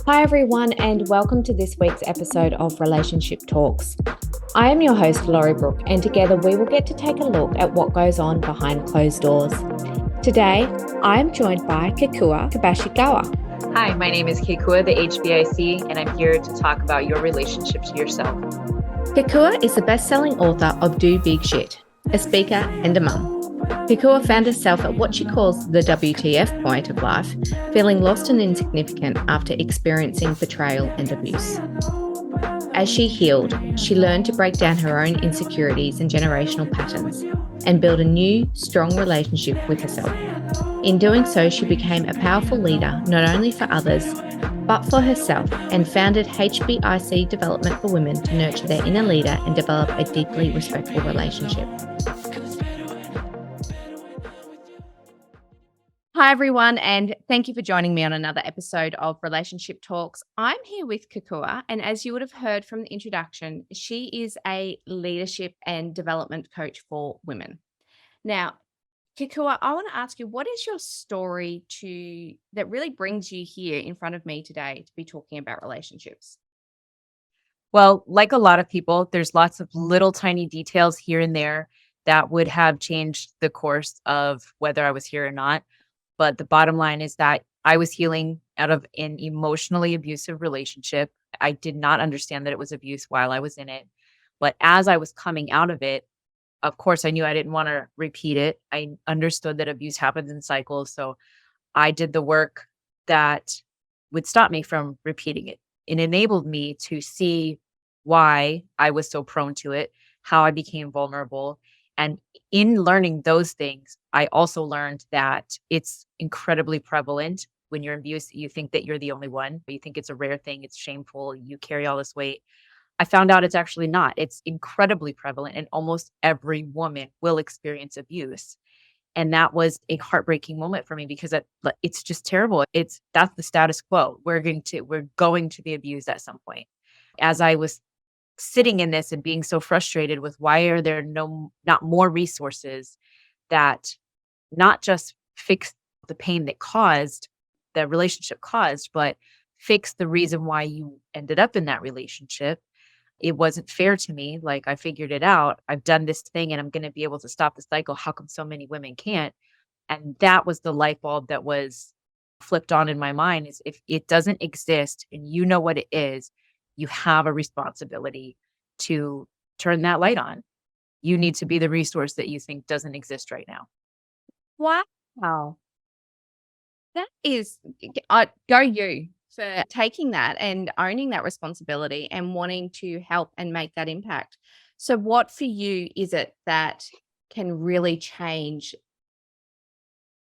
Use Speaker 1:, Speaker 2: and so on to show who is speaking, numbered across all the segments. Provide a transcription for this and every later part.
Speaker 1: Hi, everyone, and welcome to this week's episode of Relationship Talks. I am your host, Lorrie Brooke, and together we will get to take a look at what goes on behind closed doors. Today, I am joined by Kekua Kobashigawa.
Speaker 2: Hi, my name is Kekua, the HBIC, and I'm here to talk about your relationship to yourself.
Speaker 1: Kekua is the best-selling author of Do Big Shit, a speaker and a mum. Kekua found herself at what she calls the WTF point of life, feeling lost and insignificant after experiencing betrayal and abuse. As she healed, she learned to break down her own insecurities and generational patterns and build a new, strong relationship with herself. In doing so, she became a powerful leader not only for others, but for herself, and founded HBIC Development for Women to nurture their inner leader and develop a deeply respectful relationship. Hi, everyone, and thank you for joining me on another episode of Relationship Talks. I'm here with Kekua, and as you would have heard from the introduction, she is a leadership and development coach for women. Now, Kekua, I want to ask you, what is your story that really brings you here in front of me today to be talking about relationships?
Speaker 2: Well, like a lot of people, there's lots of little tiny details here and there that would have changed the course of whether I was here or not. But the bottom line is that I was healing out of an emotionally abusive relationship. I did not understand that it was abuse while I was in it. But as I was coming out of it, of course, I knew I didn't want to repeat it. I understood that abuse happens in cycles. So I did the work that would stop me from repeating it. It enabled me to see why I was so prone to it, how I became vulnerable. And in learning those things, I also learned that it's incredibly prevalent. When you're abused, you think that you're the only one, but you think it's a rare thing, it's shameful, you carry all this weight. I found out it's actually not. It's incredibly prevalent, and almost every woman will experience abuse. And that was a heartbreaking moment for me because it's just terrible. That's the status quo. We're going to be abused at some point. As I was sitting in this and being so frustrated with why are there not more resources that not just fix the pain that the relationship caused, but fix the reason why you ended up in that relationship. It wasn't fair to me. Like, I figured it out. I've done this thing and I'm going to be able to stop the cycle. How come so many women can't? And that was the light bulb that was flipped on in my mind, is if it doesn't exist and you know what it is, you have a responsibility to turn that light on. You need to be the resource that you think doesn't exist right now.
Speaker 1: Wow. That is, go you for taking that and owning that responsibility and wanting to help and make that impact. So what for you is it that can really change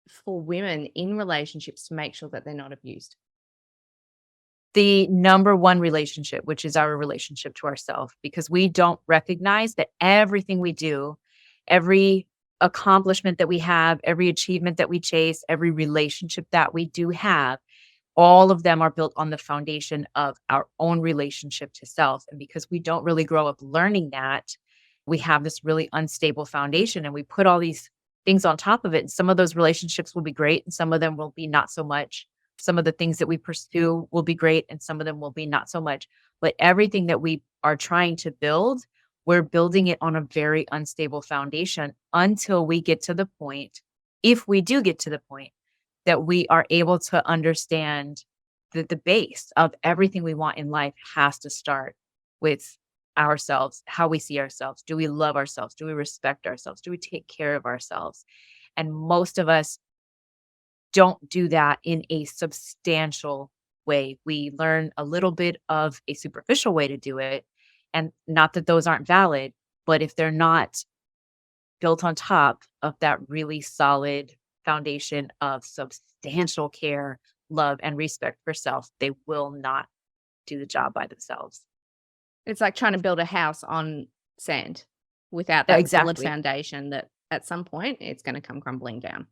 Speaker 1: for women in relationships to make sure that they're not abused?
Speaker 2: The number one relationship, which is our relationship to ourselves, because we don't recognize that everything we do, every accomplishment that we have, every achievement that we chase, every relationship that we do have, all of them are built on the foundation of our own relationship to self. And because we don't really grow up learning that, we have this really unstable foundation, and we put all these things on top of it. And some of those relationships will be great, and some of them will be not so much. Some of the things that we pursue will be great, and some of them will be not so much. But everything that we are trying to build, we're building it on a very unstable foundation until we get to the point, if we do get to the point, that we are able to understand that the base of everything we want in life has to start with ourselves, how we see ourselves. Do we love ourselves? Do we respect ourselves? Do we take care of ourselves? And most of us don't do that in a substantial way. We learn a little bit of a superficial way to do it. And not that those aren't valid, but if they're not built on top of that really solid foundation of substantial care, love, and respect for self, they will not do the job by themselves.
Speaker 1: It's like trying to build a house on sand without that solid
Speaker 2: Exactly.
Speaker 1: foundation that at some point it's going to come crumbling down.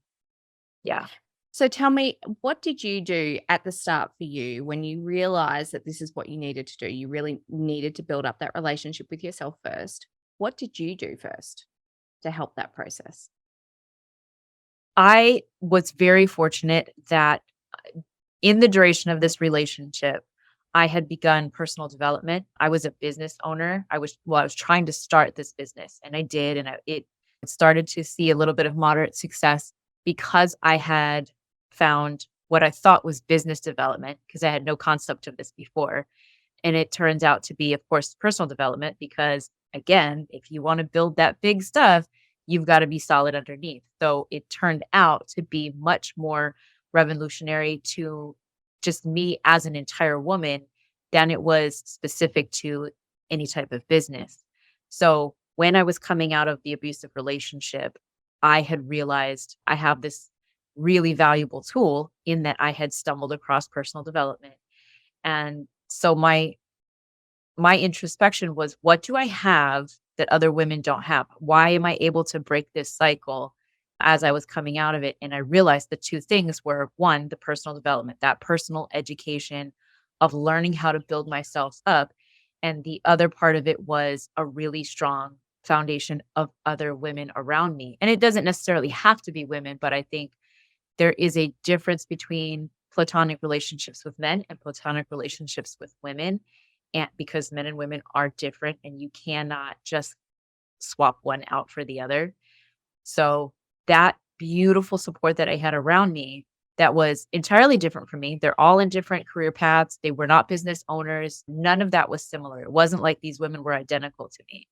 Speaker 2: Yeah.
Speaker 1: So tell me, what did you do at the start for you when you realized that this is what you needed to do? You really needed to build up that relationship with yourself first. What did you do first to help that process?
Speaker 2: I was very fortunate that in the duration of this relationship, I had begun personal development. I was a business owner. I was trying to start this business, and I did, and it started to see a little bit of moderate success because I had found what I thought was business development because I had no concept of this before. And it turns out to be, of course, personal development because, again, if you want to build that big stuff, you've got to be solid underneath. So it turned out to be much more revolutionary to just me as an entire woman than it was specific to any type of business. So when I was coming out of the abusive relationship, I had realized I have this really valuable tool in that I had stumbled across personal development. And so my introspection was, what do I have that other women don't have? Why am I able to break this cycle as I was coming out of it? And I realized the two things were, one, the personal development, that personal education of learning how to build myself up. And the other part of it was a really strong foundation of other women around me. And it doesn't necessarily have to be women, but I think there is a difference between platonic relationships with men and platonic relationships with women. And because men and women are different and you cannot just swap one out for the other. So that beautiful support that I had around me that was entirely different from me. They're all in different career paths. They were not business owners. None of that was similar. It wasn't like these women were identical to me,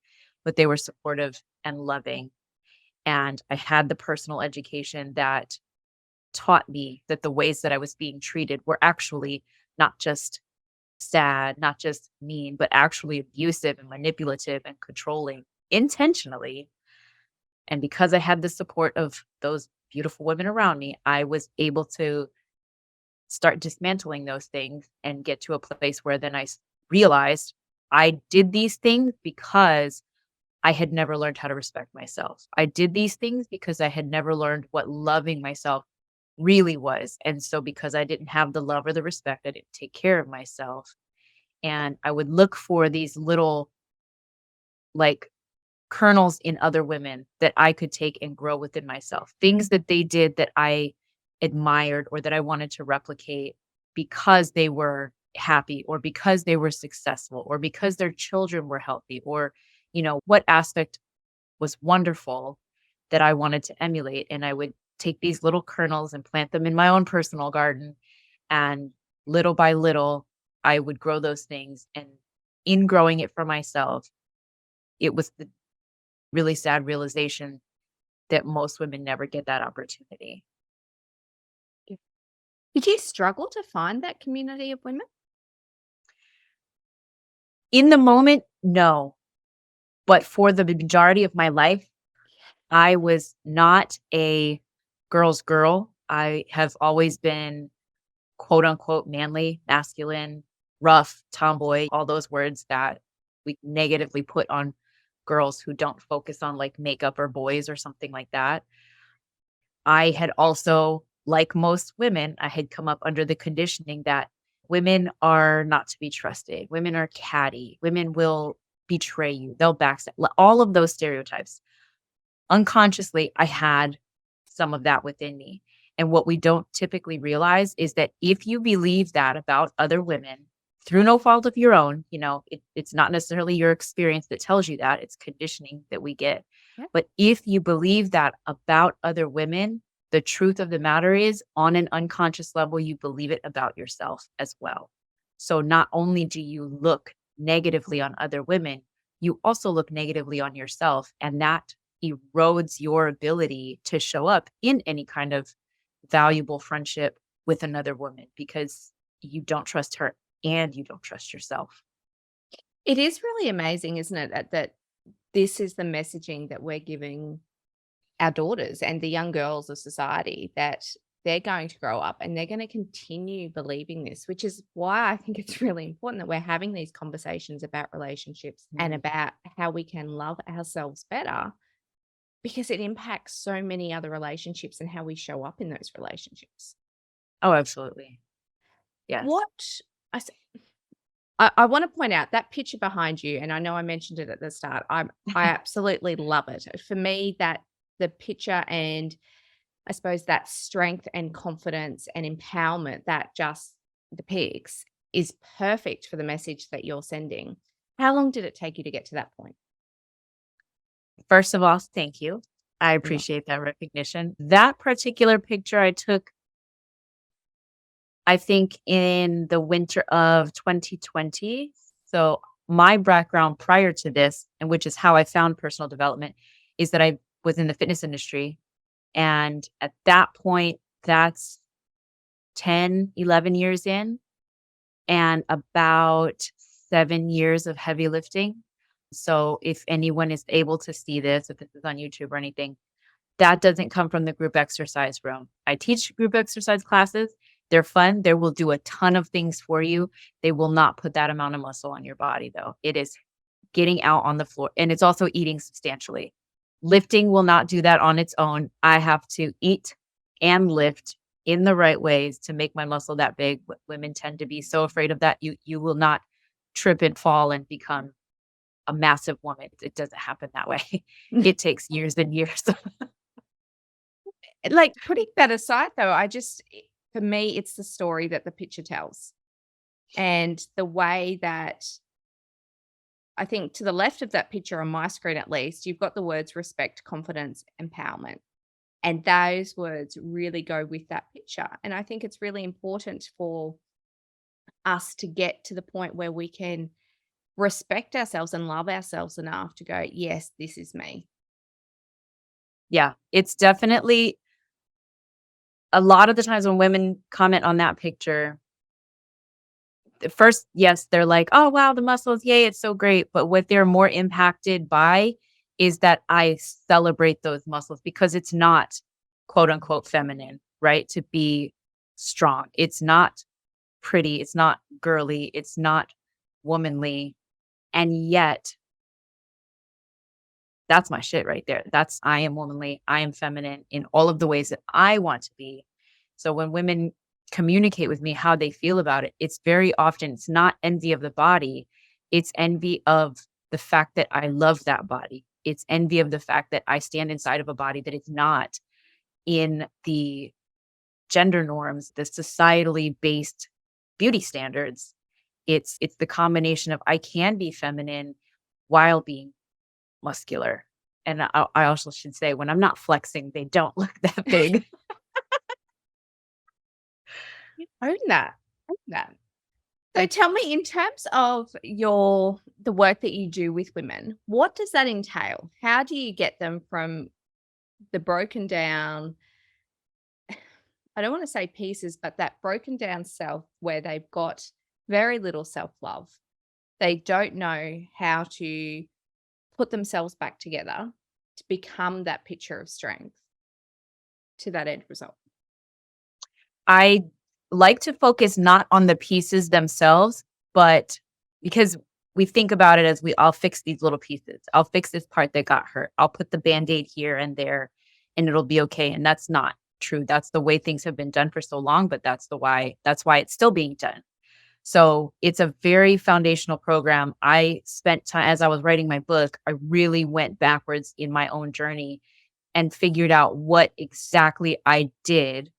Speaker 2: but they were supportive and loving. And I had the personal education that taught me that the ways that I was being treated were actually not just sad, not just mean, but actually abusive and manipulative and controlling intentionally. And because I had the support of those beautiful women around me, I was able to start dismantling those things and get to a place where then realized I did these things because I had never learned how to respect myself. I did these things because I had never learned what loving myself really was. And so because I didn't have the love or the respect, I didn't take care of myself. And I would look for these little like kernels in other women that I could take and grow within myself. Things that they did that I admired or that I wanted to replicate because they were happy or because they were successful or because their children were healthy or, what aspect was wonderful that I wanted to emulate. And I would take these little kernels and plant them in my own personal garden. And little by little, I would grow those things. And in growing it for myself, it was the really sad realization that most women never get that opportunity.
Speaker 1: Did you struggle to find that community of women?
Speaker 2: In the moment, no. But for the majority of my life, I was not a girl's girl. I have always been quote unquote manly, masculine, rough, tomboy, all those words that we negatively put on girls who don't focus on like makeup or boys or something like that. I had also, like most women, I had come up under the conditioning that women are not to be trusted. Women are catty. Women will betray you. They'll backstab. All of those stereotypes. Unconsciously, I had some of that within me. And what we don't typically realize is that if you believe that about other women through no fault of your own, it's not necessarily your experience that tells you that, it's conditioning that we get.
Speaker 1: Yeah.
Speaker 2: But if you believe that about other women, the truth of the matter is on an unconscious level, you believe it about yourself as well. So not only do you look negatively on other women, you also look negatively on yourself. And that erodes your ability to show up in any kind of valuable friendship with another woman because you don't trust her and you don't trust yourself.
Speaker 1: It is really amazing, isn't it, that this is the messaging that we're giving our daughters and the young girls of society, that they're going to grow up and they're going to continue believing this, which is why I think it's really important that we're having these conversations about relationships and about how we can love ourselves better, because it impacts so many other relationships and how we show up in those relationships.
Speaker 2: Oh, absolutely. Yes.
Speaker 1: What I want to point out that picture behind you, and I know I mentioned it at the start. I absolutely love it. For me, that the picture and I suppose that strength and confidence and empowerment that just depicts is perfect for the message that you're sending. How long did it take you to get to that point?
Speaker 2: First of all, thank you. I
Speaker 1: Yeah.
Speaker 2: appreciate that recognition. That particular picture I took, I think, in the winter of 2020. So my background prior to this, and which is how I found personal development, is that I was in the fitness industry. And at that point, that's 10, 11 years in, and about 7 years of heavy lifting. So if anyone is able to see this, if this is on YouTube or anything, that doesn't come from the group exercise room. I teach group exercise classes. They're fun. They will do a ton of things for you. They will not put that amount of muscle on your body, though. It is getting out on the floor, and it's also eating substantially. Lifting will not do that on its own. I have to eat and lift in the right ways to make my muscle that big. Women tend to be so afraid of that. You will not trip and fall and become a massive woman. It doesn't happen that way. It takes years and years.
Speaker 1: Like, putting that aside, though, for me, it's the story that the picture tells. And the way that I think to the left of that picture on my screen, at least, you've got the words respect, confidence, empowerment. And those words really go with that picture. And I think it's really important for us to get to the point where we can respect ourselves and love ourselves enough to go, yes, this is me.
Speaker 2: Yeah, it's definitely a lot of the times when women comment on that picture, at first, yes, they're like, "Oh, wow, the muscles, yay, it's so great." But what they're more impacted by is that I celebrate those muscles because it's not quote unquote feminine, right? To be strong. It's not pretty, it's not girly, it's not womanly. And yet, that's my shit right there. I am womanly, I am feminine in all of the ways that I want to be. So when women communicate with me how they feel about it, it's very often, it's not envy of the body, it's envy of the fact that I love that body. It's envy of the fact that I stand inside of a body that is not in the gender norms, the societally based beauty standards. It's the combination of I can be feminine while being muscular. And I also should say, when I'm not flexing, they don't look that big.
Speaker 1: Own that. Own that. So tell me, in terms of the work that you do with women, what does that entail? How do you get them from the broken down, I don't want to say pieces, but that broken down self where they've got very little self-love. They don't know how to put themselves back together to become that picture of strength to that end result.
Speaker 2: I like to focus not on the pieces themselves, but because we think about it as I'll fix these little pieces. I'll fix this part that got hurt. I'll put the Band-Aid here and there and it'll be okay. And that's not true. That's the way things have been done for so long, but that's why it's still being done. So it's a very foundational program. I spent time as I was writing my book, I really went backwards in my own journey and figured out what exactly I did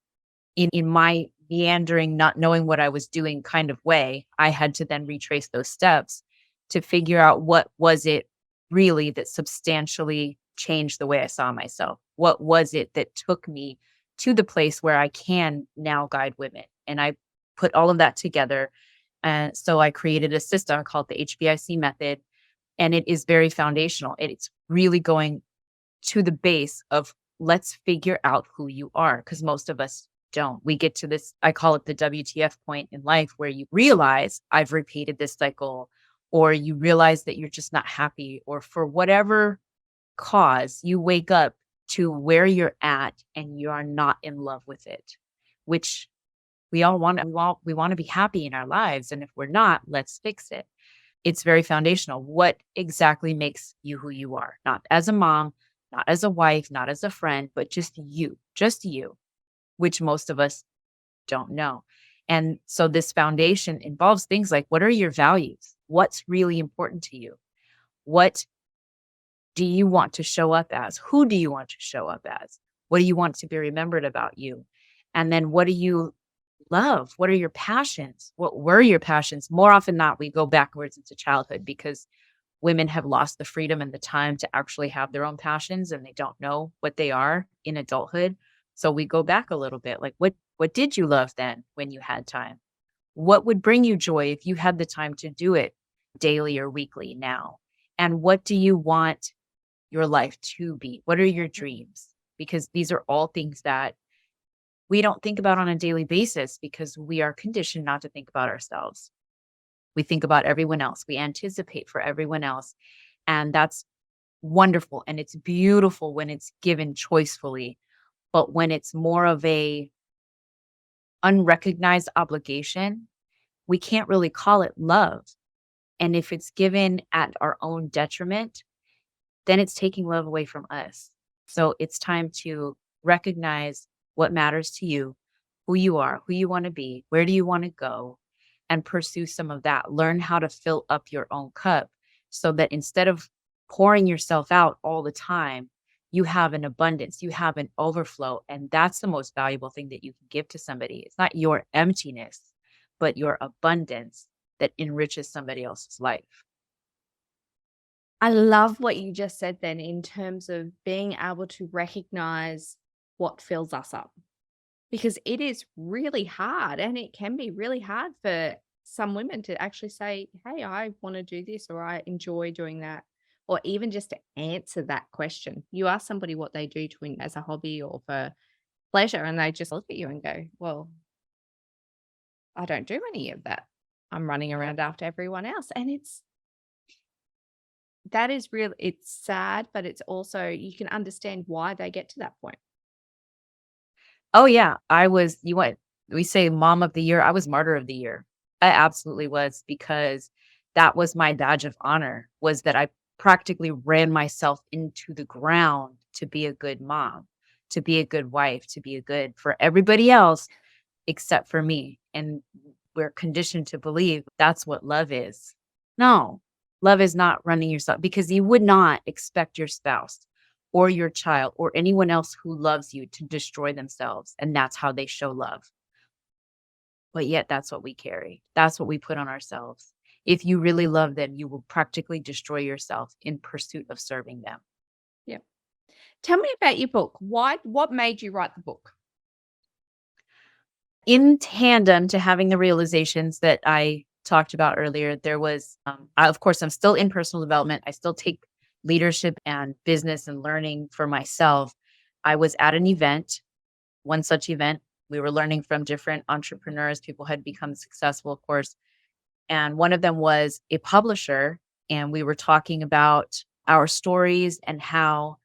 Speaker 2: in my meandering, not knowing what I was doing kind of way. I had to then retrace those steps to figure out what was it really that substantially changed the way I saw myself. What was it that took me to the place where I can now guide women? And I put all of that together. And so I created a system called the HBIC method. And it is very foundational. It's really going to the base of let's figure out who you are, because most of us don't. We get to this, I call it the WTF point in life, where you realize I've repeated this cycle, or you realize that you're just not happy, or for whatever cause, you wake up to where you're at and you are not in love with it, which we all want. We want to be happy in our lives. And if we're not, let's fix it. It's very foundational. What exactly makes you who you are? Not as a mom, not as a wife, not as a friend, but just you, which most of us don't know. And so this foundation involves things like, what are your values? What's really important to you? What do you want to show up as? Who do you want to show up as? What do you want to be remembered about you? And then what do you love? What are your passions? What were your passions? More often than not, we go backwards into childhood because women have lost the freedom and the time to actually have their own passions and they don't know what they are in adulthood. So we go back a little bit. Like what did you love then when you had time? What would bring you joy if you had the time to do it daily or weekly now? And what do you want your life to be? What are your dreams? Because these are all things that we don't think about on a daily basis because we are conditioned not to think about ourselves. We think about everyone else. We anticipate for everyone else. And that's wonderful. And it's beautiful when it's given choicefully. But when it's more of a unrecognized obligation, we can't really call it love. And if it's given at our own detriment, then it's taking love away from us. So it's time to recognize what matters to you, who you are, who you want to be, where do you want to go, and pursue some of that. Learn how to fill up your own cup so that instead of pouring yourself out all the time, you have an abundance, you have an overflow. And that's the most valuable thing that you can give to somebody. It's not your emptiness, but your abundance that enriches somebody else's life.
Speaker 1: I love what you just said then in terms of being able to recognize what fills us up, because it is really hard and it can be really hard for some women to actually say, hey, I want to do this or I enjoy doing that, or even just to answer that question. You ask somebody what they do as a hobby or for pleasure, and they just look at you and go, well, I don't do any of that. I'm running around after everyone else. And that is real. It's sad, but it's also, you can understand why they get to that point.
Speaker 2: Oh yeah, we say mom of the year. I was martyr of the year. I absolutely was because that was my badge of honor was that I practically ran myself into the ground to be a good mom, to be a good wife, to be a good for everybody else except for me. And we're conditioned to believe that's what love is. No, love is not running yourself because you would not expect your spouse or your child or anyone else who loves you to destroy themselves. And that's how they show love. But yet that's what we carry. That's what we put on ourselves. If you really love them, you will practically destroy yourself in pursuit of serving them.
Speaker 1: Yeah. Tell me about your book. What made you write the book?
Speaker 2: In tandem to having the realizations that I talked about earlier, there was, of course, I'm still in personal development. I still take leadership and business and learning for myself. I was at an event, one such event. We were learning from different entrepreneurs. People had become successful, of course. And one of them was a publisher. And we were talking about our stories and how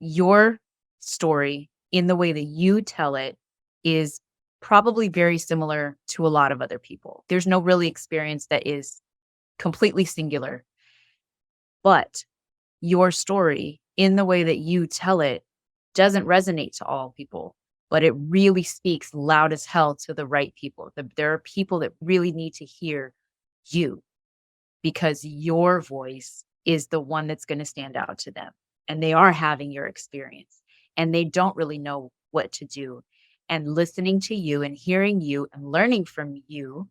Speaker 2: your story, in the way that you tell it, is probably very similar to a lot of other people. There's no really experience that is completely singular. But your story, in the way that you tell it, doesn't resonate to all people, but it really speaks loud as hell to the right people. There are people that really need to hear you because your voice is the one that's going to stand out to them. And they are having your experience and they don't really know what to do. And listening to you and hearing you and learning from you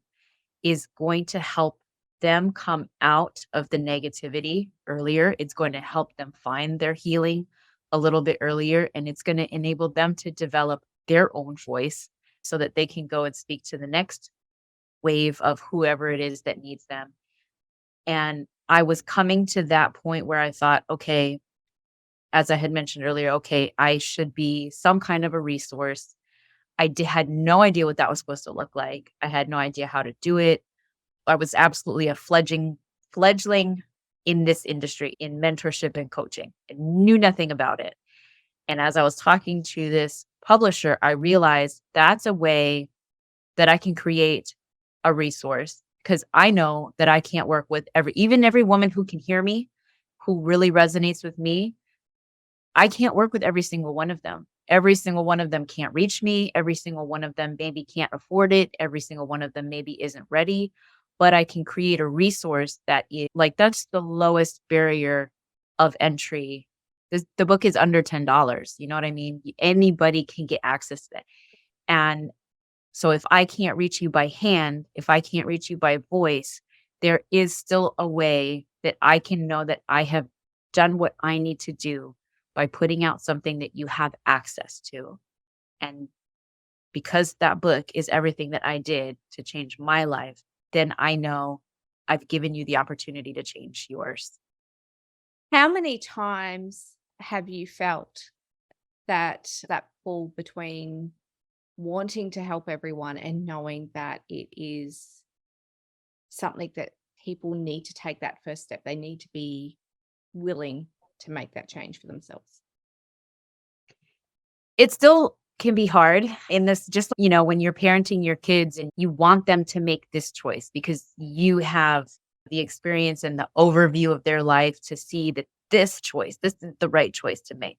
Speaker 2: is going to help them come out of the negativity earlier. It's going to help them find their healing a little bit earlier. And it's going to enable them to develop their own voice so that they can go and speak to the next wave of whoever it is that needs them. And I was coming to that point where I thought, okay, as I had mentioned earlier, okay, I should be some kind of a resource. Had no idea what that was supposed to look like. I had no idea how to do it. I was absolutely a fledgling in this industry, in mentorship and coaching. I knew nothing about it. And as I was talking to this publisher, I realized that's a way that I can create a resource because I know that I can't work with every woman who can hear me, who really resonates with me. I can't work with every single one of them. Every single one of them can't reach me. Every single one of them maybe can't afford it. Every single one of them maybe isn't ready. But I can create a resource that is like, that's the lowest barrier of entry. The book is under $10. You know what I mean? Anybody can get access to it. And so if I can't reach you by hand, if I can't reach you by voice, there is still a way that I can know that I have done what I need to do by putting out something that you have access to. And because that book is everything that I did to change my life, then I know I've given you the opportunity to change yours.
Speaker 1: How many times have you felt that pull between wanting to help everyone and knowing that it is something that people need to take that first step? They need to be willing to make that change for themselves.
Speaker 2: It still can be hard in this, just, when you're parenting your kids and you want them to make this choice because you have the experience and the overview of their life to see that this is the right choice to make.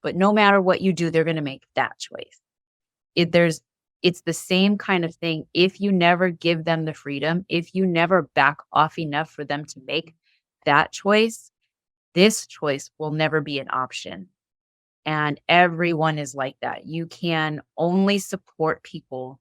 Speaker 2: But no matter what you do, they're going to make that choice. It's the same kind of thing. If you never give them the freedom, if you never back off enough for them to make that choice, this choice will never be an option. And everyone is like that. You can only support people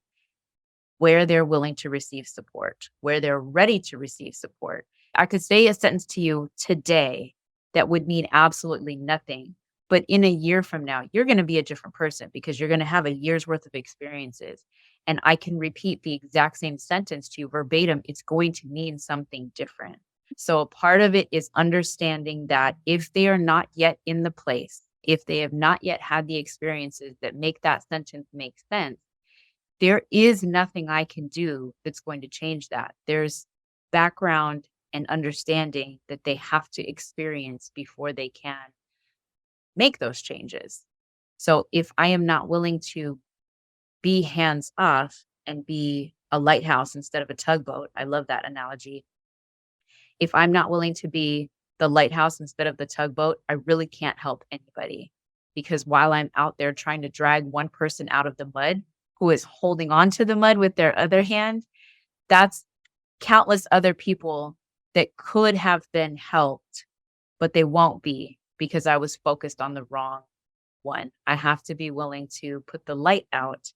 Speaker 2: where they're willing to receive support, where they're ready to receive support. I could say a sentence to you today that would mean absolutely nothing. But in a year from now, you're going to be a different person because you're going to have a year's worth of experiences. And I can repeat the exact same sentence to you verbatim. It's going to mean something different. So a part of it is understanding that if they are not yet in the place, if they have not yet had the experiences that make that sentence make sense, there is nothing I can do that's going to change that. There's background and understanding that they have to experience before they can make those changes. So if I am not willing to be hands off and be a lighthouse instead of a tugboat, I love that analogy. If I'm not willing to be the lighthouse instead of the tugboat, I really can't help anybody. Because while I'm out there trying to drag one person out of the mud who is holding on to the mud with their other hand, that's countless other people that could have been helped, but they won't be because I was focused on the wrong one. I have to be willing to put the light out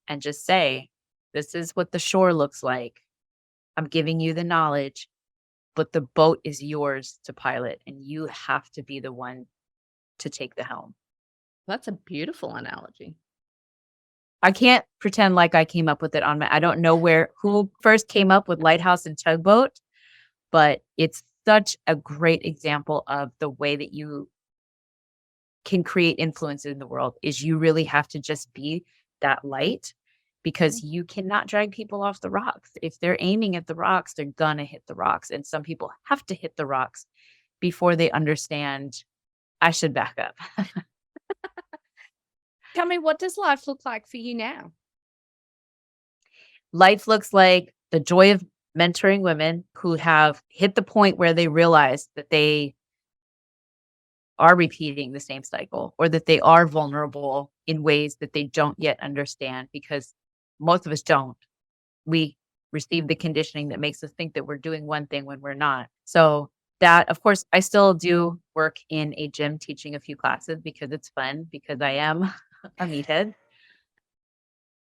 Speaker 2: and just say, this is what the shore looks like. I'm giving you the knowledge, but the boat is yours to pilot, and you have to be the one to take the helm.
Speaker 1: That's a beautiful analogy.
Speaker 2: I can't pretend like I came up with it I don't know who first came up with lighthouse and tugboat, but it's such a great example of the way that you can create influence in the world is you really have to just be that light because you cannot drag people off the rocks. If they're aiming at the rocks, they're gonna hit the rocks. And some people have to hit the rocks before they understand I should back up.
Speaker 1: Tell me, what does life look like for you now?
Speaker 2: Life looks like the joy of mentoring women who have hit the point where they realize that they are repeating the same cycle or that they are vulnerable in ways that they don't yet understand because most of us don't. We receive the conditioning that makes us think that we're doing one thing when we're not. So that, of course, I still do work in a gym teaching a few classes because it's fun, because I am a meathead.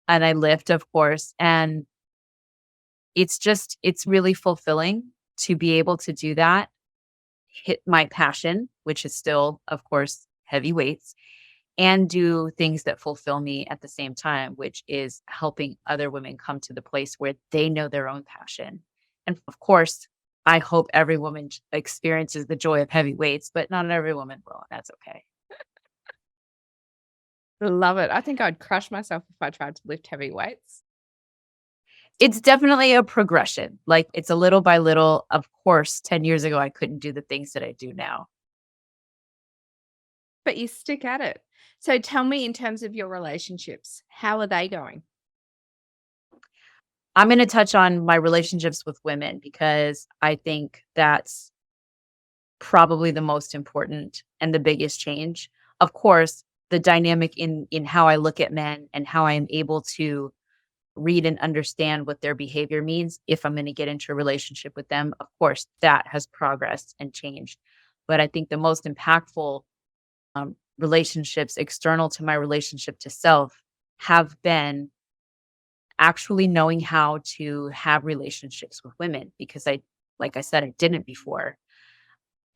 Speaker 2: And I lift, of course. And it's really fulfilling to be able to do that, hit my passion, which is still, of course, heavy weights, and do things that fulfill me at the same time, which is helping other women come to the place where they know their own passion. And of course, I hope every woman experiences the joy of heavy weights, but not every woman will. And that's okay.
Speaker 1: Love it. I think I'd crush myself if I tried to lift heavy weights.
Speaker 2: It's definitely a progression. Like it's a little by little. Of course, 10 years ago, I couldn't do the things that I do now.
Speaker 1: But you stick at it. So tell me, in terms of your relationships, how are they going?
Speaker 2: I'm going to touch on my relationships with women because I think that's probably the most important and the biggest change. Of course, the dynamic in how I look at men and how I am able to read and understand what their behavior means if I'm going to get into a relationship with them, of course, that has progressed and changed. But I think the most impactful relationships external to my relationship to self have been actually knowing how to have relationships with women, because like I said, I didn't before.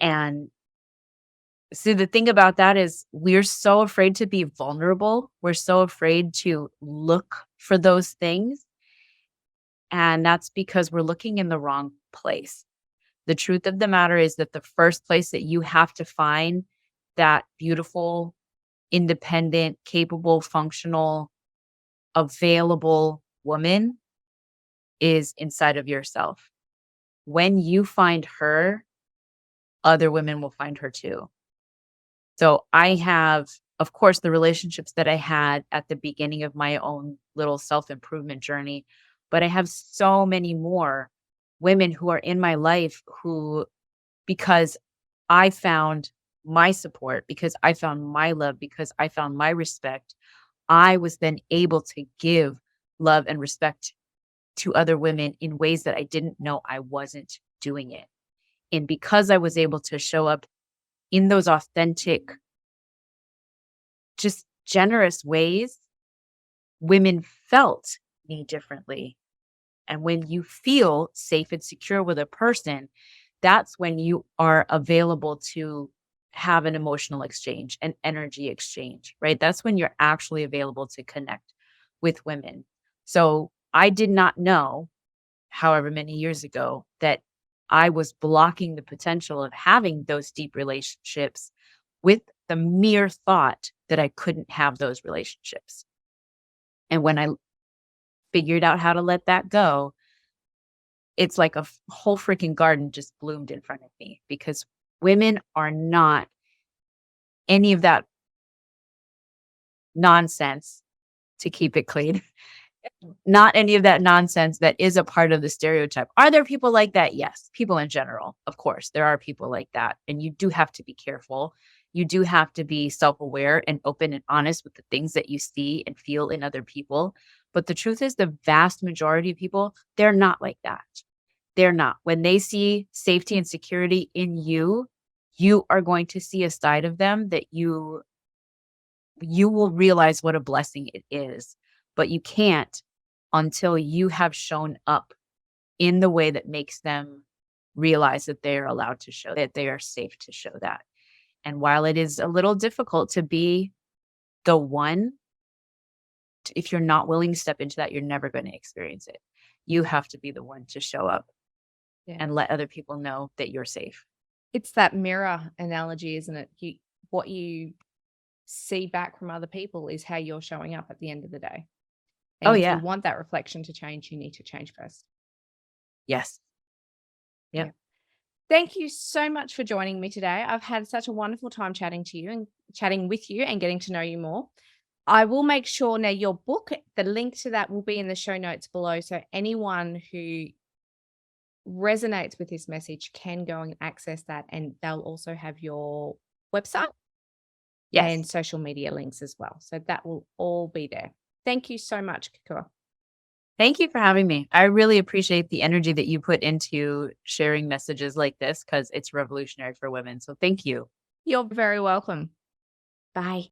Speaker 2: And see, the thing about that is we're so afraid to be vulnerable. We're so afraid to look for those things. And that's because we're looking in the wrong place. The truth of the matter is that the first place that you have to find that beautiful, independent, capable, functional, available woman is inside of yourself. When you find her, other women will find her too. So I have, of course, the relationships that I had at the beginning of my own little self-improvement journey, but I have so many more women who are in my life who, because I found my support, because I found my love, because I found my respect, I was then able to give love and respect to other women in ways that I didn't know I wasn't doing it. And because I was able to show up in those authentic, just generous ways, women felt me differently. And when you feel safe and secure with a person, that's when you are available to have an emotional exchange, an energy exchange, right? That's when you're actually available to connect with women. So I did not know, however many years ago, that I was blocking the potential of having those deep relationships with the mere thought that I couldn't have those relationships. And when I figured out how to let that go, it's like a whole freaking garden just bloomed in front of me, because women are not any of that nonsense, to keep it clean. Not any of that nonsense that is a part of the stereotype. Are there people like that? Yes. People in general, of course, there are people like that. And you do have to be careful. You do have to be self-aware and open and honest with the things that you see and feel in other people. But the truth is, the vast majority of people, they're not like that. They're not. When they see safety and security in you, you are going to see a side of them that you will realize what a blessing it is. But you can't until you have shown up in the way that makes them realize that they are allowed to show that they are safe to show that. And while it is a little difficult to be the one, if you're not willing to step into that, you're never going to experience it. You have to be the one to show up and let other people know that you're safe.
Speaker 1: It's that mirror analogy, isn't it? What you see back from other people is how you're showing up at the end of the day. And if you want that reflection to change, you need to change first.
Speaker 2: Yes. Yep.
Speaker 1: Yeah. Thank you so much for joining me today. I've had such a wonderful time chatting to you and chatting with you and getting to know you more. I will make sure now your book, the link to that will be in the show notes below. So anyone who resonates with this message can go and access that, and they'll also have your website and social media links as well. So that will all be there. Thank you so much, Kekua.
Speaker 2: Thank you for having me. I really appreciate the energy that you put into sharing messages like this, because it's revolutionary for women. So thank you.
Speaker 1: You're very welcome.
Speaker 2: Bye.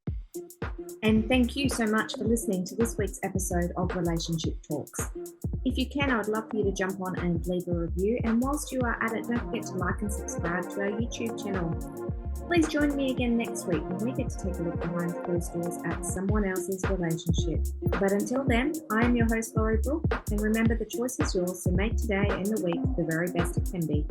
Speaker 1: And thank you so much for listening to this week's episode of Relationship Talks. If you can, I would love for you to jump on and leave a review. And whilst you are at it, don't forget to like and subscribe to our YouTube channel. Please join me again next week when we get to take a look behind closed doors at someone else's relationship. But until then, I am your host, Lorrie, and remember, the choice is yours, so make today and the week the very best it can be.